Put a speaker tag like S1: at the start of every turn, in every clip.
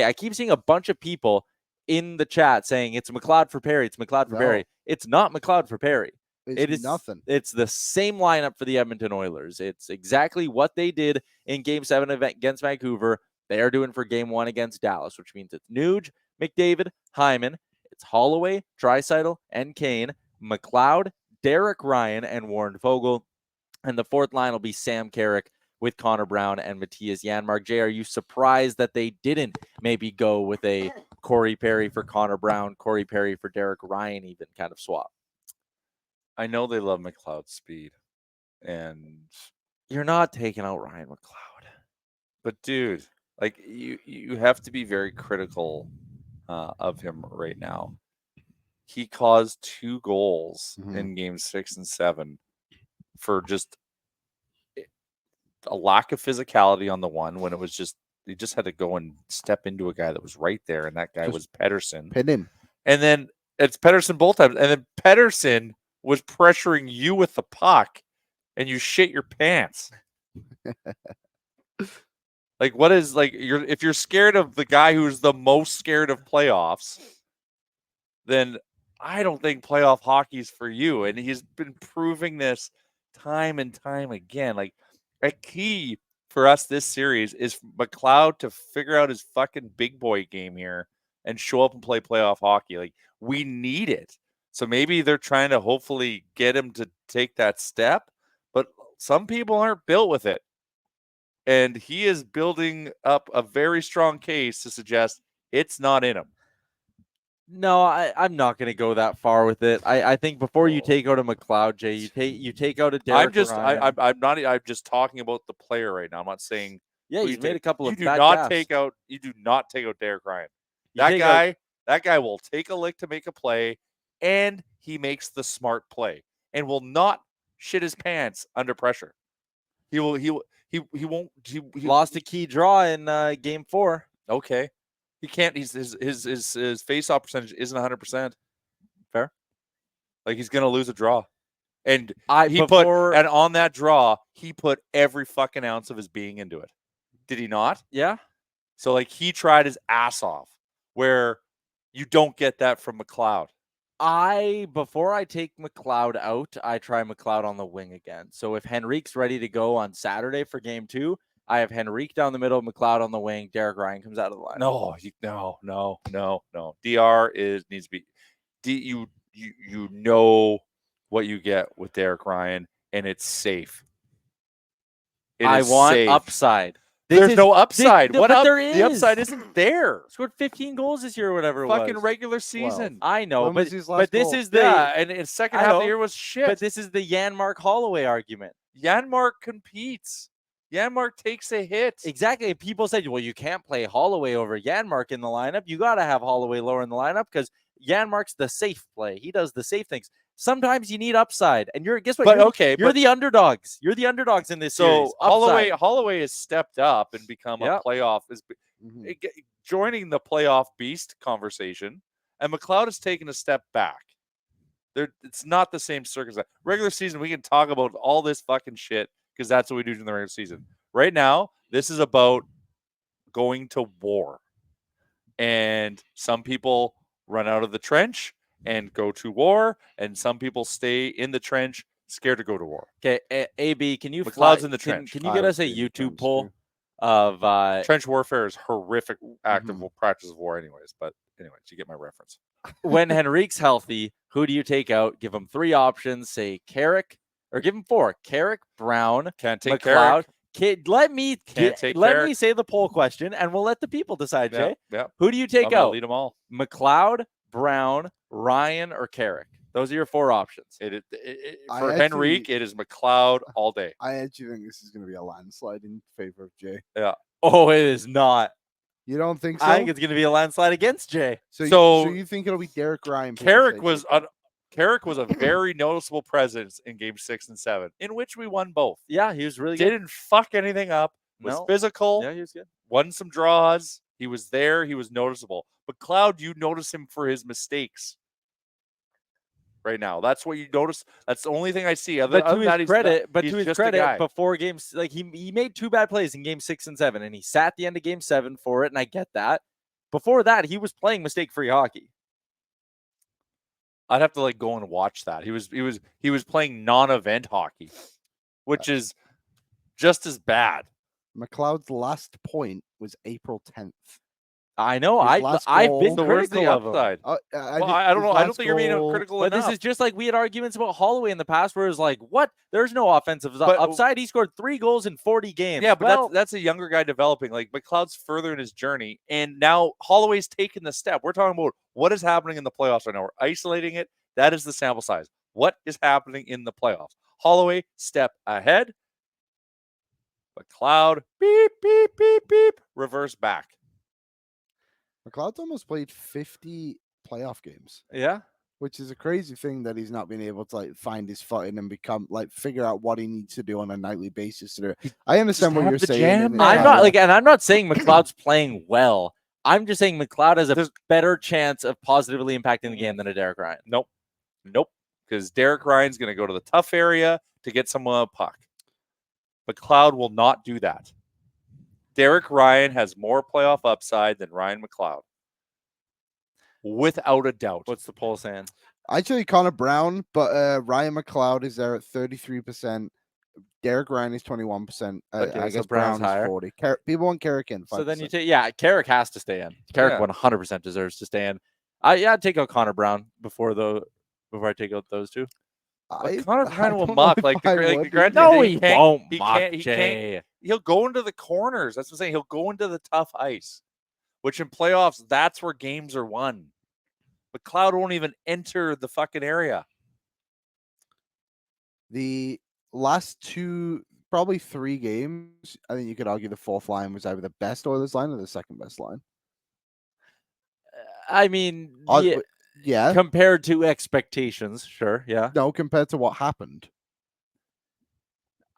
S1: I keep seeing a bunch of people in the chat saying it's McLeod for Perry. It's McLeod for Perry. It's not McLeod for Perry. It is
S2: nothing.
S1: It's the same lineup for the Edmonton Oilers. It's exactly what they did in Game 7 against Vancouver. They are doing for Game 1 against Dallas, which means it's Nuge, McDavid, Hyman. It's Holloway, Draisaitl, and Kane, McLeod, Derek Ryan, and Warren Foegele. And the fourth line will be Sam Carrick with Connor Brown and Matthias Janmark. Jay, are you surprised that they didn't maybe go with a Corey Perry for Connor Brown, Corey Perry for Derek Ryan even kind of swap?
S3: I know they love McLeod's speed, and
S1: you're not taking out Ryan McLeod.
S3: But dude, like you have to be very critical of him right now. He caused 2 goals in games 6 and 7 for just a lack of physicality on the one when it was just he just had to go and step into a guy that was right there, and that guy was Pettersson.
S2: Pin him.
S3: And then it's Pettersson both times, and then Pettersson was pressuring you with the puck, and you shit your pants. Like, what is if you're scared of the guy who's the most scared of playoffs, then I don't think playoff hockey is for you. And he's been proving this time and time again. Like, a key for us this series is McLeod to figure out his fucking big boy game here and show up and play playoff hockey. Like, we need it. So maybe they're trying to hopefully get him to take that step, but some people aren't built with it. And he is building up a very strong case to suggest it's not in him.
S1: No, I'm not going to go that far with it. I think before you take out a McLeod, Jay, you take out a Derek Ryan.
S3: I'm just talking about the player right now. I'm not saying
S1: he's made a couple of
S3: you do not take out Derek Ryan. That guy will take a lick to make a play, and he makes the smart play and will not shit his pants under pressure. He won't. He
S1: lost a key draw in Game 4.
S3: Okay. He can't. His face-off percentage isn't 100%. Fair. Like, he's gonna lose a draw, and on that draw he put every fucking ounce of his being into it. Did he not?
S1: Yeah.
S3: So he tried his ass off. Where you don't get that from McLeod.
S1: Before I take McLeod out, I try McLeod on the wing again. So if Henrique's ready to go on Saturday for Game 2. I have Henrique down the middle, McLeod on the wing. Derek Ryan comes out of the line.
S3: No. DR needs to be. You know what you get with Derek Ryan, and it's safe.
S1: I want upside.
S3: There's no upside.
S1: There is.
S3: The upside isn't there.
S1: Scored 15 goals this year or whatever it
S3: fucking
S1: was.
S3: Regular season.
S1: 12. I know, but this is
S3: and second half of the year was shit.
S1: But this is the Janmark Holloway argument.
S3: Janmark competes. Janmark takes a hit.
S1: Exactly. People said, well, you can't play Holloway over Janmark in the lineup. You got to have Holloway lower in the lineup because Janmark's the safe play. He does the safe things. Sometimes you need upside, and you're the underdogs. You're the underdogs in this series.
S3: Holloway has stepped up and become a playoff, joining the playoff beast conversation, and McLeod has taken a step back. It's not the same circumstance. Regular season, we can talk about all this fucking shit because that's what we do in the regular season. Right now, this is about going to war, and some people run out of the trench and go to war, and some people stay in the trench scared to go to war.
S1: Okay, AB, can you
S3: McLeod's in the trench.
S1: Can you get us a YouTube poll of
S3: trench warfare is horrific act of practice of war anyways, but anyways, you get my reference.
S1: When Henrique's healthy, who do you take out? Give him 3 options, say Carrick, or give him 4. Carrick, Brown,
S3: can't take
S1: McLeod.
S3: Carrick.
S1: Let me say the poll question, and we'll let the people decide, Jay.
S3: Yeah.
S1: Who do you take out?
S3: Lead them all.
S1: McLeod, Brown, Ryan, or Carrick? Those are your 4 options.
S3: For Henrique, it is McLeod all day.
S2: I actually think this is going to be a landslide in favor of Jay.
S3: Yeah.
S1: Oh, it is not.
S2: You don't think so?
S1: I think it's going to be a landslide against Jay.
S2: So you think it'll be Derek Ryan?
S3: Carrick was a very noticeable presence in Game 6 and 7, in which we won both.
S1: Yeah, he was really good.
S3: Didn't fuck anything up. Was physical.
S1: Yeah, he was good.
S3: Won some draws. He was there. He was noticeable. But McLeod, you notice him for his mistakes right now. That's what you notice. That's the only thing I see.
S1: But to his credit, before games, he made 2 bad plays in Game 6 and 7, and he sat the end of Game 7 for it, and I get that. Before that, he was playing mistake-free hockey.
S3: I'd have to go and watch that. He was playing non-event hockey, which is just as bad.
S2: McLeod's last point was April 10th.
S1: I know.
S2: His last
S1: I've been
S2: goal-
S3: So where's
S1: critical
S3: the
S1: of him.
S3: upside?
S2: I
S3: don't know. I don't think you're being critical
S1: But
S3: enough.
S1: this is just like we had arguments about Holloway in the past, where it's like, what? There's no offensive
S3: But-
S1: upside. He scored 3 goals in 40 games.
S3: Yeah, but
S1: Well,
S3: that's a younger guy developing. McLeod's further in his journey, and now Holloway's taken the step. We're talking about what is happening in the playoffs right now. We're isolating it. That is the sample size. What is happening in the playoffs? Holloway, step ahead. McLeod, beep, beep, beep, beep, reverse back.
S2: McLeod's almost played 50 playoff games,
S1: yeah.
S2: which is a crazy thing that he's not been able to find his footing and figure out what he needs to do on a nightly basis to do it. I understand what
S3: have
S2: you're
S3: the
S2: saying.
S3: jam,
S2: and
S3: man.
S1: I'm not and I'm not saying McLeod's playing well. I'm just saying McLeod has a better chance of positively impacting the game than a Derek Ryan.
S3: Nope. Because Derek Ryan's going to go to the tough area to get someone a puck. McLeod will not do that. Derek Ryan has more playoff upside than Ryan McLeod. Without a doubt.
S1: What's the poll saying?
S2: Actually, Connor Brown, but Ryan McLeod is there at 33%. Derek Ryan is 21%.
S1: Okay,
S2: I
S1: so
S2: guess
S1: Brown's
S2: Brown is
S1: higher.
S2: 40. People want Carrick in. 5%.
S1: So then you take, Carrick has to stay in. Carrick
S3: Yeah.
S1: 100% deserves to stay in. I'd take out Connor Brown before I take out those two.
S3: Connor Brown will
S2: don't
S3: muck.
S2: know if I would.
S3: Granted,
S1: No,
S3: he
S1: he
S3: can't-
S1: won't
S3: he
S1: mock
S3: can't- he can't-
S1: Jay.
S3: He'll go into the corners. That's what I'm saying. He'll go into the tough ice, which in playoffs, that's where games are won. McLeod won't even enter the fucking area.
S2: The last two, probably 3 games, I think you could argue the fourth line was either the best Oilers line or the second best line.
S1: I mean,
S2: Yeah.
S1: compared to expectations, sure, yeah.
S2: No, compared to what happened.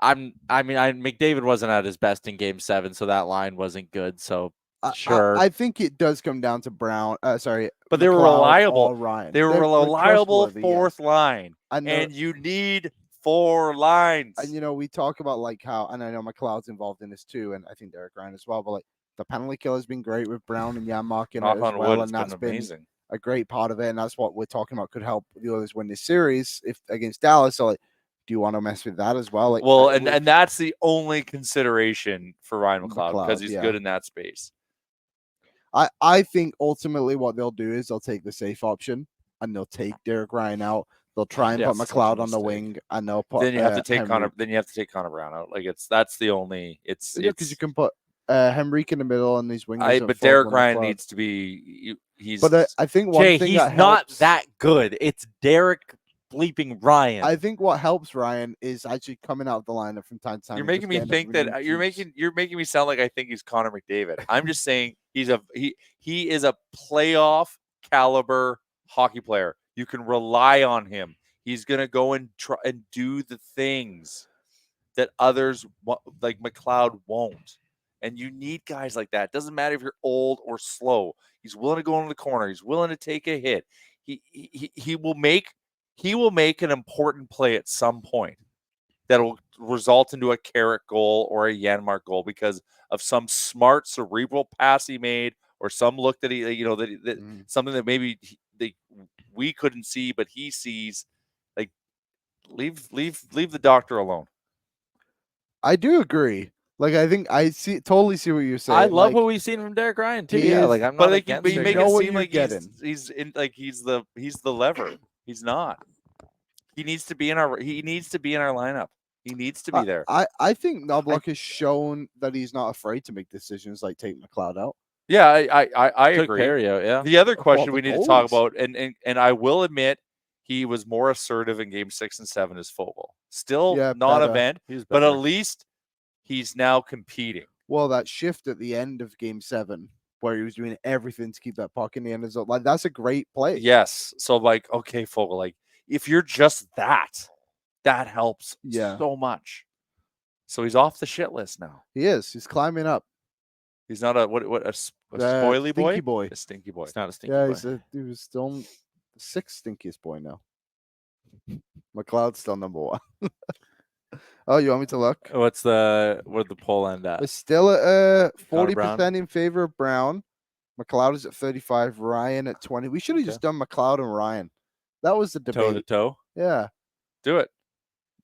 S1: McDavid wasn't at his best in Game 7, so that line wasn't good. So sure,
S2: I think it does come down to Brown.
S3: But they were
S2: McLeod
S3: reliable.
S2: or Ryan.
S3: They were a reliable
S2: trustworthy,
S3: fourth line.
S2: And
S3: And you need 4 lines.
S2: And we talk about how, and I know McLeod's involved in this too, and I think Derek Ryan as well. But the penalty kill has been great with Brown and Yaremchuk in it
S3: Knock
S2: as
S3: on
S2: well,
S3: wood,
S2: and
S3: it's
S2: that's
S3: been
S2: been
S3: amazing.
S2: a great part of it. And that's what we're talking about could help the Oilers win this series if against Dallas. So do you want to mess with that as well?
S3: And that's the only consideration for Ryan McLeod because he's good in that space.
S2: I think ultimately what they'll do is they'll take the safe option and they'll take Derek Ryan out. They'll try and put
S3: such a
S2: McLeod on the
S3: mistake.
S2: wing, and they'll put.
S3: Then you have to take
S2: Henrique.
S3: Then you have to take Connor Brown out. That's the only. It's
S2: because you can put Henrique in the middle and these wingers.
S3: but Derek Ryan needs to be. He's.
S2: But I think one
S1: Jay,
S2: thing
S1: he's
S2: that
S1: not
S2: helps,
S1: that good. It's Derek bleeping Ryan.
S2: I think what helps Ryan is actually coming out of the lineup from time to time.
S3: You're
S2: and
S3: making
S2: just
S3: me
S2: getting
S3: think
S2: up
S3: that
S2: green
S3: you're making me sound like I think he's Connor McDavid. I'm just saying he is a playoff caliber hockey player. You can rely on him. He's gonna go and try and do the things that others like McLeod won't. And you need guys like that. Doesn't matter if you're old or slow. He's willing to go into the corner. He's willing to take a hit. He will make an important play at some point that will result into a Carrick goal or a Janmark goal because of some smart cerebral pass he made or some look that something that maybe we couldn't see but he sees. Leave the doctor alone.
S2: I do agree. I think I totally see what you're saying.
S1: I love what we've seen from Derek Ryan too.
S2: He
S1: Yeah,
S2: is-
S1: I'm
S3: But
S1: not
S3: you
S1: against
S3: make
S1: it.
S2: know
S3: it
S2: what
S3: seem
S2: you're
S3: like
S2: getting.
S3: he's the lever. He's not. He needs to be in our lineup. He needs to be there.
S2: I think Knobloch has shown that he's not afraid to make decisions like take McLeod out.
S3: Yeah, I
S1: Took
S3: agree.
S1: Perry out, yeah.
S3: The other question
S2: the
S3: we need to talk
S2: goalies.
S3: about, and I will admit, he was more assertive in Game 6 and 7 as Fogle. Still
S2: Yeah,
S3: non-event,
S1: He's
S3: but at
S1: better.
S3: least he's now competing.
S2: Well, that shift at the end of Game 7 where he was doing everything to keep that puck in the end of the zone, that's a great play.
S3: Yes. So okay, Fogle, if you're just that helps so much. So he's off the shit list now.
S2: He is. He's climbing up.
S3: He's not a spoily boy?
S2: Stinky boy.
S3: A stinky boy.
S1: It's not a stinky
S2: Yeah,
S1: boy.
S2: he was still the 6th stinkiest boy now. McLeod's still number 1. Oh, you want me to look?
S1: What'd the poll end at?
S2: We're still at
S1: Connor Brown?
S2: 40% in favor of Brown. McLeod is at 35. Ryan at 20. We should have
S1: Okay.
S2: just done McLeod and Ryan. That was the
S1: Toe to
S2: debate.
S1: toe.
S2: Yeah.
S3: Do it.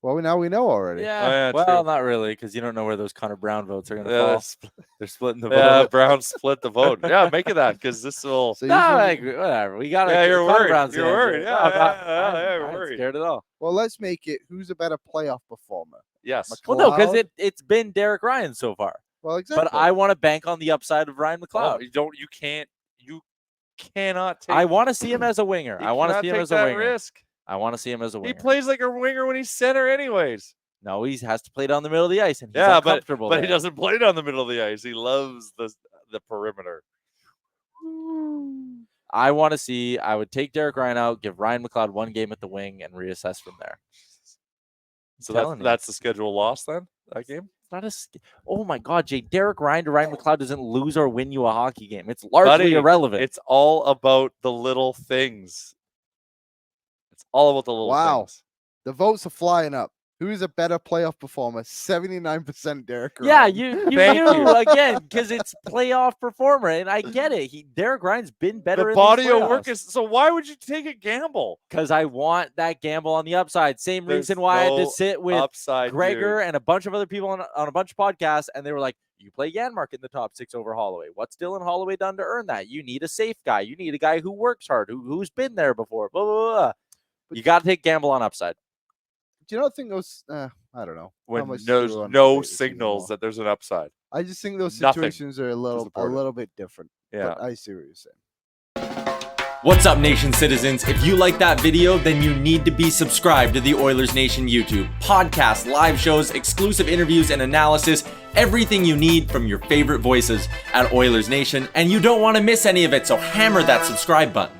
S2: Well, now we know already.
S1: Yeah.
S3: yeah,
S1: well,
S3: true.
S1: not really, because you don't know where those Connor Brown votes are going to
S3: Yeah,
S1: fall. They're splitting the
S3: yeah,
S1: vote.
S3: Brown split the vote. Yeah, make it that because this will.
S2: So
S1: No,
S2: he's gonna-
S1: like, whatever. We got it.
S3: Yeah, you're
S1: Connor
S3: worried.
S1: Brown's
S3: You're
S1: the answer.
S3: worried. Yeah,
S1: No, I'm not-
S3: yeah,
S1: I'm
S3: you're
S1: not
S3: worried.
S1: scared at all.
S2: well, let's make it who's a better playoff performer.
S3: Yes.
S2: McLeod.
S1: Well, no, because it's been Derek Ryan so far.
S2: Well, exactly.
S1: But I want to bank on the upside of Ryan McLeod.
S3: Oh, you cannot take.
S1: I want to see him as a winger.
S3: you
S1: I want to
S3: cannot
S1: see him
S3: take
S1: as a
S3: that
S1: winger.
S3: risk.
S1: I want to see him as a
S3: He
S1: winger.
S3: plays like a winger when he's center, anyways.
S1: No, he has to play down the middle of the ice, and he's
S3: Yeah,
S1: uncomfortable
S3: but he
S1: there.
S3: doesn't play down the middle of the ice. He loves the perimeter.
S1: I want to see. I would take Derek Ryan out, give Ryan McLeod one game at the wing, and reassess from there.
S3: So
S1: telling you.
S3: that's the schedule loss then. That game.
S1: It's not oh my God, Jay! Derek Ryan to Ryan McLeod doesn't lose or win you a hockey game. It's largely
S3: Buddy,
S1: irrelevant.
S3: It's all about the little things. It's all about the little
S2: Wow.
S3: things.
S2: The votes are flying up. Who is a better playoff performer? 79% Derek Ryan.
S1: Yeah, you
S3: Thank
S1: knew
S3: you.
S1: again because it's playoff performer, and I get it. Derek Ryan's been better.
S3: The
S1: in
S3: body of work is. So why would you take a gamble?
S1: because I want that gamble on the upside. Same
S3: There's
S1: reason why I had to
S3: no
S1: sit with
S3: Upside,
S1: Gregor
S3: dude.
S1: and a bunch of other people on a bunch of podcasts, and they were like, "You play Janmark in the top 6 over Holloway. What's Dylan Holloway done to earn that? You need a safe guy. You need a guy who works hard, who's been there before. Blah blah blah." You got to take gamble on upside.
S2: Do you not think those? I don't know. How
S3: When
S2: much
S3: there's
S2: true on
S3: no
S2: debate is anymore.
S3: signals that there's an upside.
S2: I just think those
S3: Nothing
S2: situations are a little
S3: support it.
S2: bit different.
S3: Yeah.
S2: But I see what you're saying.
S4: What's up, Nation citizens? If you like that video, then you need to be subscribed to the Oilers Nation YouTube. Podcasts, live shows, exclusive interviews, and analysis. Everything you need from your favorite voices at Oilers Nation. And you don't want to miss any of it, so hammer that subscribe button.